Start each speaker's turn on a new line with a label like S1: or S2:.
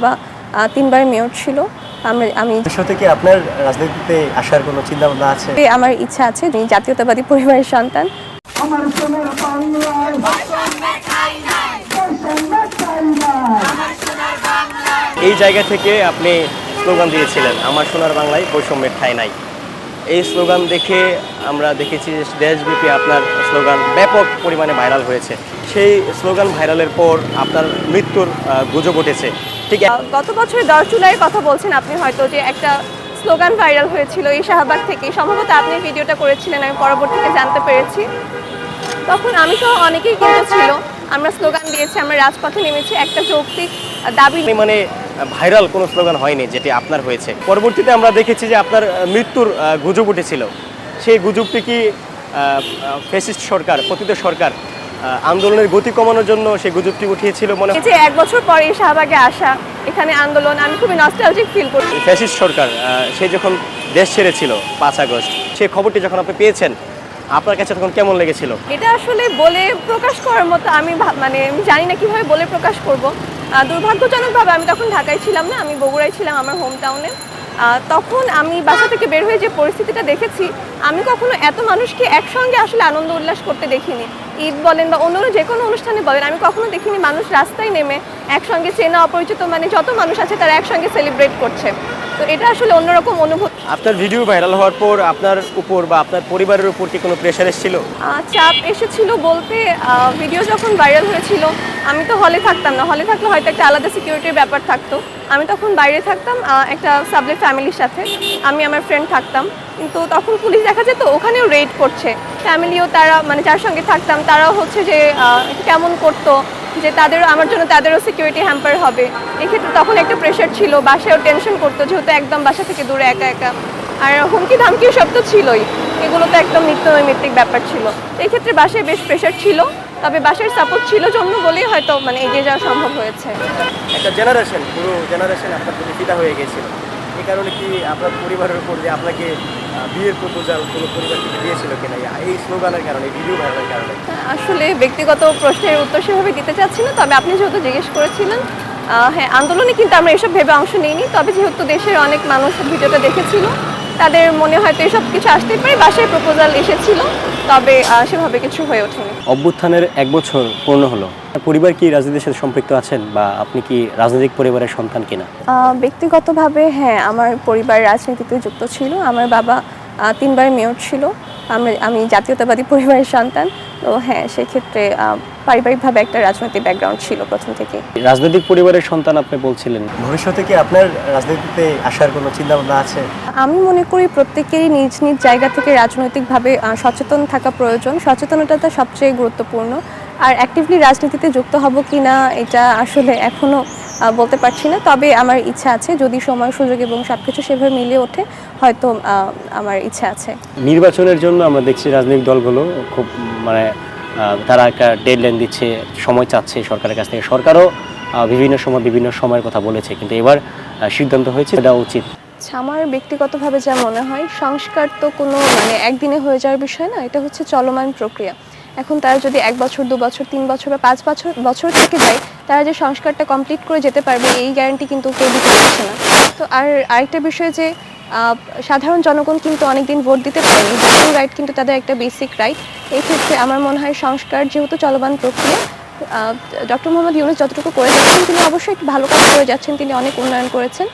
S1: বা ৩ বার মেয়র ছিল। আমি
S2: ভবিষ্যতে কি আপনার রাজনীতিতে আসার কোনো চিন্তাভাবনা আছে?
S1: আমার ইচ্ছা আছে যে জাতীয়তাবাদী পরিবারের সন্তান।
S3: আমার সোনার বাংলায়
S2: এই জায়গা থেকে আপনি স্লোগান দিয়েছিলেন, আমার সোনার বাংলায় বৈষম্যের ঠাঁই নাই। এই স্লোগান দেখে আমরা দেখেছি যে দেশব্যাপী আপনার স্লোগান ব্যাপক পরিমাণে ভাইরাল হয়েছে। সেই স্লোগান ভাইরালের পর আপনার মৃত্যুর গুজব উঠেছে। ঠিক
S1: গত বছর 10 জুলাইয়ের কথা বলছেন আপনি, হয়তো যে একটা স্লোগান ভাইরাল হয়েছিল এই শাহবাগ থেকে। সম্ভবত আপনি ভিডিওটা করেছিলেন, আমি পরবর্তীতে জানতে পেরেছি। তখন আমি সহ অনেকেই কিন্তু ছিল, আমরা স্লোগান দিয়েছি, আমরা রাজপথে নেমেছি একটা যৌক্তিক দাবি।
S2: মানে ভাইরাল কোনো স্লোগান হয়নি যেটি আপনার হয়েছে। পরবর্তীতে আমরা দেখেছি যে আপনার মৃত্যুর গুজব উঠেছিল। সেই গুজবটি কি ফ্যাসিস্ট সরকার, পতিত সরকার আন্দোলনের গতি কমানোর জন্য সেই গুজবটি উঠিয়েছিল মনে হয়?
S1: যে 1 বছর পরে এই শাহবাগে আসা, এখানে আন্দোলন, আমি খুবই নস্টালজিক ফিল করছি।
S2: ফ্যাসিস্ট সরকার সে যখন দেশ ছেড়েছিল 5 আগস্ট, সেই খবরটি যখন আপনি পেয়েছেন আপনার কাছে তখন কেমন লেগেছিল?
S1: এটা আসলে বলে প্রকাশ করার মতো আমি আমি জানি না কিভাবে বলে প্রকাশ করব। দুর্ভাগ্যজনকভাবে আমি তখন ঢাকায় ছিলাম না, আমি বগুড়ায় ছিলাম, আমার হোম টাউনে। তখন আমি বাসা থেকে বের হয়ে যে পরিস্থিতিটা দেখেছি, আমি কখনো এত মানুষকে একসঙ্গে আসলে আনন্দ উল্লাস করতে দেখিনি। ঈদ বলেন বা অন্য যে কোনো অনুষ্ঠানে বলেন, আমি কখনো দেখিনি মানুষ রাস্তায় নেমে একসঙ্গে চেনা অপরিচিত যত মানুষ আছে তারা একসঙ্গে সেলিব্রেট করছে। তো এটা আসলে অন্যরকম অনুভূতি।
S2: আপনার ভিডিও ভাইরাল হওয়ার পর আপনার উপর বা আপনার পরিবারের উপর কি কোনো প্রেশার এসেছিল?
S1: চাপ এসেছিল বলতে, ভিডিও যখন ভাইরাল হয়েছিল আমি তো হলে থাকতাম না। হলে থাকলে হয়তো একটা আলাদা সিকিউরিটির ব্যাপার থাকতো। আমি তখন বাইরে থাকতাম একটা সাবলে ফ্যামিলির সাথে, আমি আমার ফ্রেন্ড থাকতাম। কিন্তু তখন পুলিশ দেখা যেত ওখানেও রেড করছে। ফ্যামিলিও তারা যার সঙ্গে থাকতাম তারাও হচ্ছে যে কেমন করতো যে আমার জন্য তাদেরও সিকিউরিটি হ্যাম্পার হবে। এক্ষেত্রে তখন একটা প্রেশার ছিল, বাসায়ও টেনশন করতো যেহেতু একদম বাসা থেকে দূরে একা একা। আর হুমকি ধামকি সব তো ছিলই, এগুলো তো একদম নিত্য নৈমিত্তিক ব্যাপার ছিল। এই ক্ষেত্রে বাসায় বেশ প্রেশার ছিল, তবে বাসার সাপোর্ট ছিল জন্য বলেই হয়তো এগিয়ে যাওয়া সম্ভব হয়েছে।
S2: একটা জেনারেশন, পুরো জেনারেশন আপনার প্রতি ফিদা হয়ে গিয়েছিল। এই কারণে কি আপনার পরিবারের উপর যে আপনাকে বিয়ের প্রপোজাল কোনো পরিবার থেকে দিয়েছিল কিনা এই স্লোগানের কারণে, ভিডিও ভাইরালের কারণে?
S1: আসলে ব্যক্তিগত প্রশ্নের উত্তর সেভাবে দিতে চাচ্ছি না, তবে আপনি যেহেতু জিজ্ঞেস করেছিলেন, হ্যাঁ, আন্দোলনে কিন্তু আমরা এসব ভেবে অংশ নিইনি। তবে যেহেতু দেশের অনেক মানুষ ভিডিওটা দেখেছিল, তাদের মনে হয়তো এসব কিছু আসতেই পারে, বাসায় প্রপোজাল এসেছিল, তবে সেভাবে কিছু হয়ে ওঠেনি।
S2: অভ্যুত্থানের 1 বছর পূর্ণ হলো, পরিবার কি রাজনীতির সাথে সম্পৃক্ত আছেন বা আপনি কি রাজনৈতিক পরিবারের সন্তান কিনা?
S1: ব্যক্তিগতভাবে হ্যাঁ, আমার পরিবার রাজনীতিতে যুক্ত ছিল। আমার বাবা 3 বার মেয়র ছিল। আমি জাতীয়তাবাদী পরিবারের সন্তান। তো হ্যাঁ, সেক্ষেত্রে পারিবারিকভাবে একটা রাজনৈতিক ব্যাকগ্রাউন্ড ছিল প্রথম থেকে।
S2: রাজনৈতিক পরিবারের সন্তান আপনি বলছিলেন, ভবিষ্যতে কি আপনার রাজনীতিতে আসার কোনো চিন্তাভাবনা আছে?
S1: আমি মনে করি প্রত্যেকেরই নিজ নিজ জায়গা থেকে রাজনৈতিকভাবে সচেতন থাকা প্রয়োজন। সচেতনতাটা সবচেয়ে গুরুত্বপূর্ণ। আর অ্যাক্টিভলি রাজনীতিতে যুক্ত হব কি না এটা আসলে এখনও বলতে পারছি না, তবে আমার ইচ্ছা আছে, যদি সময় সুযোগ এবং সব কিছু সেভাবে মিলিয়ে ওঠে হয়তো আমার ইচ্ছা আছে।
S2: নির্বাচনের জন্য আমরা দেখছি রাজনৈতিক দলগুলো খুব তারা একটা ডেডলাইন দিচ্ছে, সময় চাচ্ছে সরকারের কাছ থেকে। সরকারও বিভিন্ন সময় বিভিন্ন সময়ের কথা বলেছে, কিন্তু এবার সিদ্ধান্ত হয়েছে এটা উচিত।
S1: আমার ব্যক্তিগতভাবে যা মনে হয়, সংস্কার তো কোনো একদিনে হয়ে যাওয়ার বিষয় না, এটা হচ্ছে চলমান প্রক্রিয়া। এখন তারা যদি 1 বছর, 2 বছর, 3 বছর বা 5 বছর থেকে যায়, তারা যে সংস্কারটা কমপ্লিট করে যেতে পারবে এই গ্যারান্টি কিন্তু কেউ দিতে পারছে না। তো আরেকটা বিষয় যে সাধারণ জনগণ কিন্তু অনেকদিন ভোট দিতে পারেনি, ভোটিং রাইট কিন্তু তাদের একটা বেসিক রাইট। এই ক্ষেত্রে আমার মনে হয় সংস্কার যেহেতু চলমান প্রক্রিয়া, ডক্টর মোহাম্মদ ইউনূস যতটুকু করে যাচ্ছেন তিনি অবশ্যই একটু ভালো কাজ করে যাচ্ছেন, তিনি অনেক উন্নয়ন করেছেন।